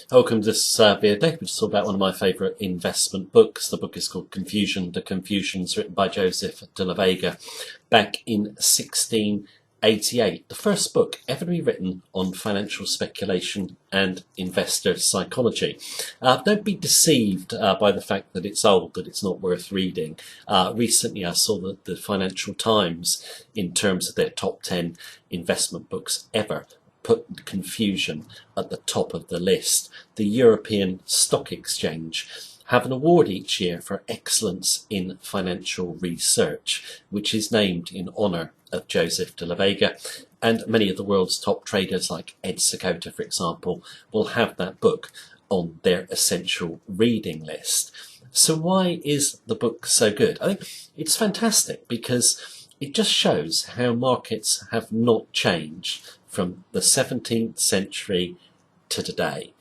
Welcome to this video, which is all about one of my favourite investment books. The book is called Confusion, The Confusions, written by Joseph de la Vega back in 1688. The first book ever to be written on financial speculation and investor psychology. Don't be deceived by the fact that it's old, that it's not worth reading. Recently I saw that the Financial Times, in terms of their top 10 investment books ever, put Confusion at the top of the list. The European Stock Exchange have an award each year for excellence in financial research, which is named in honour of Joseph de la Vega, and many of the world's top traders like Ed Seykota, for example, will have that book on their essential reading list. So why is the book so good? I think it's fantastic because it just shows how markets have not changed from the 17th century to today.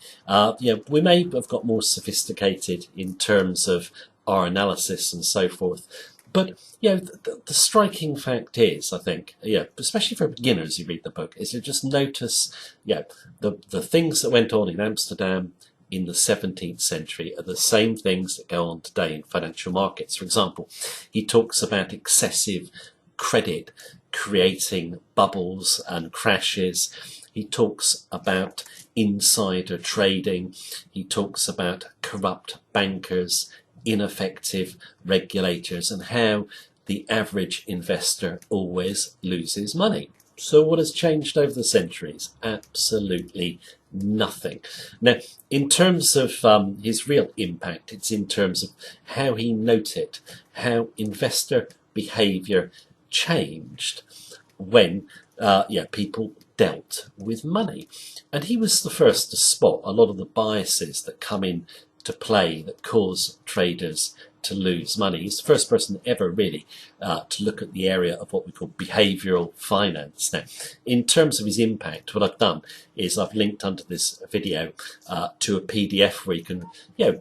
We may have got more sophisticated in terms of our analysis and so forth, but the striking fact is, I think, especially for beginners who read the book, is to just notice, the things that went on in Amsterdam in the 17th century are the same things that go on today in financial markets. For example, he talks about excessive credit creating bubbles and crashes. He talks about insider trading. He talks about corrupt bankers, ineffective regulators, and how the average investor always loses money. So what has changed over the centuries? Absolutely nothing. Now, in terms of his real impact, it's in terms of how he noted how investor behaviour changed when people dealt with money. And he was the first to spot a lot of the biases that come into play that cause traders to lose money. He's the first person ever really to look at the area of what we call behavioural finance. Now, in terms of his impact, what I've done is I've linked under this video to a PDF where you can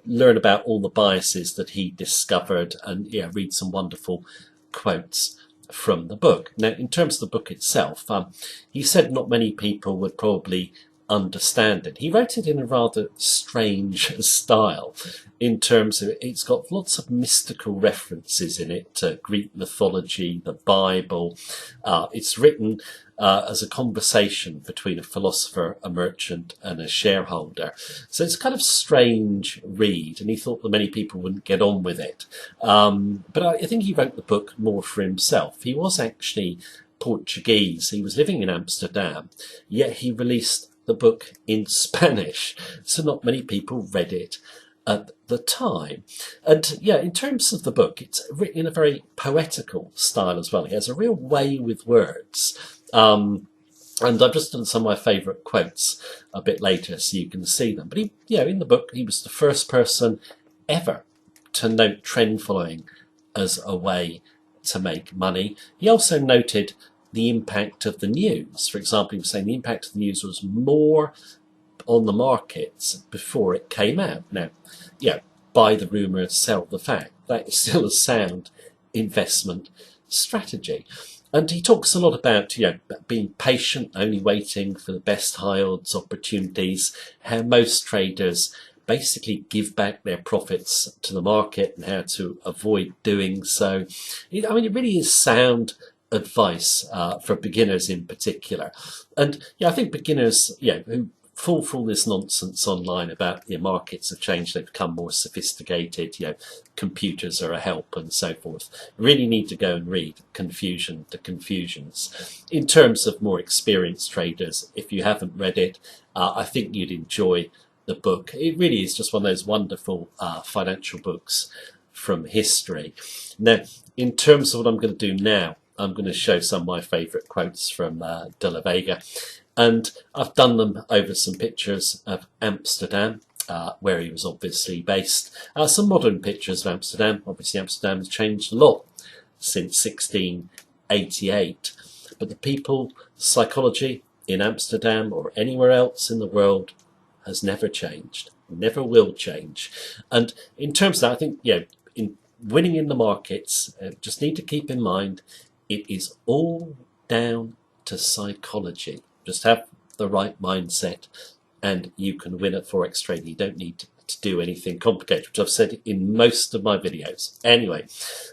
learn about all the biases that he discovered and read some wonderful quotes from the book. Now, in terms of the book itself, he said not many people would probably understand it. He wrote it in a rather strange style in terms of it's got lots of mystical references in it to Greek mythology, the Bible. It's written as a conversation between a philosopher, a merchant and a shareholder. So it's a kind of strange read, and he thought that many people wouldn't get on with it. But I think he wrote the book more for himself. He was actually Portuguese. He was living in Amsterdam, yet he released the book in Spanish, so not many people read it at the time. And in terms of the book, it's written in a very poetical style as well. He has a real way with words. And I've just done some of my favourite quotes a bit later so you can see them. But he, in the book, he was the first person ever to note trend following as a way to make money. He also noted the impact of the news. For example, he was saying the impact of the news was more on the markets before it came out. Now, buy the rumour, sell the fact. That is still a sound investment strategy. And he talks a lot about being patient, only waiting for the best high odds opportunities, how most traders basically give back their profits to the market and how to avoid doing so. It really is sound advice for beginners in particular. And I think beginners who fall for all this nonsense online about markets have changed, they've become more sophisticated, computers are a help and so forth, really need to go and read Confusion, The Confusions. In terms of more experienced traders, if you haven't read it, I think you'd enjoy the book. It really is just one of those wonderful financial books from history. Now, in terms of what I'm going to do now, I'm going to show some of my favourite quotes from de la Vega, and I've done them over some pictures of Amsterdam, where he was obviously based. Some modern pictures of Amsterdam. Obviously Amsterdam has changed a lot since 1688, but the people psychology in Amsterdam or anywhere else in the world has never changed, never will change. And in terms of that, I think in winning in the markets, just need to keep in mind it is all down to psychology. Just have the right mindset and you can win at Forex trading. You don't need to do anything complicated, which I've said in most of my videos. Anyway,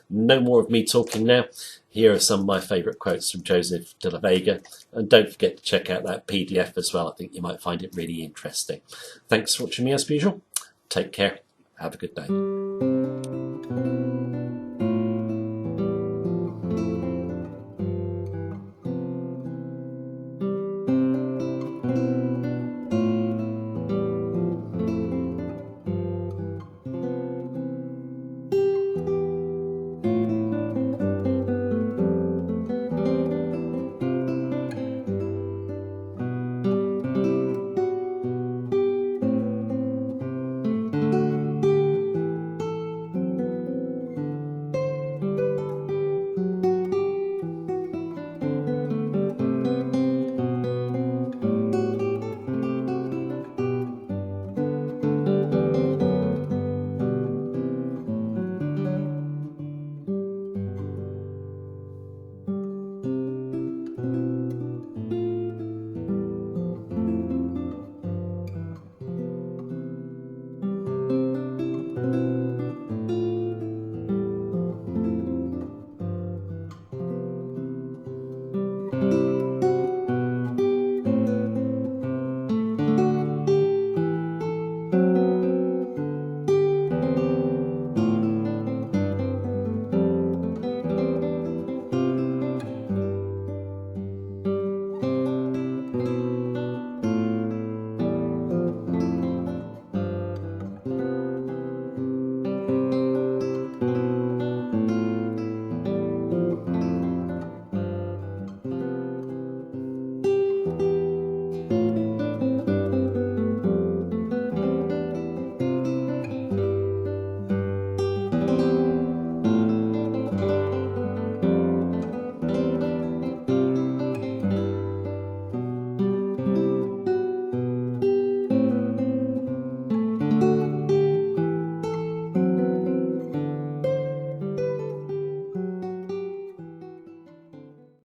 no more of me talking now. Here are some of my favourite quotes from Joseph de la Vega, and don't forget to check out that PDF as well. I think you might find it really interesting. Thanks for watching me as usual. Take care. Have a good day.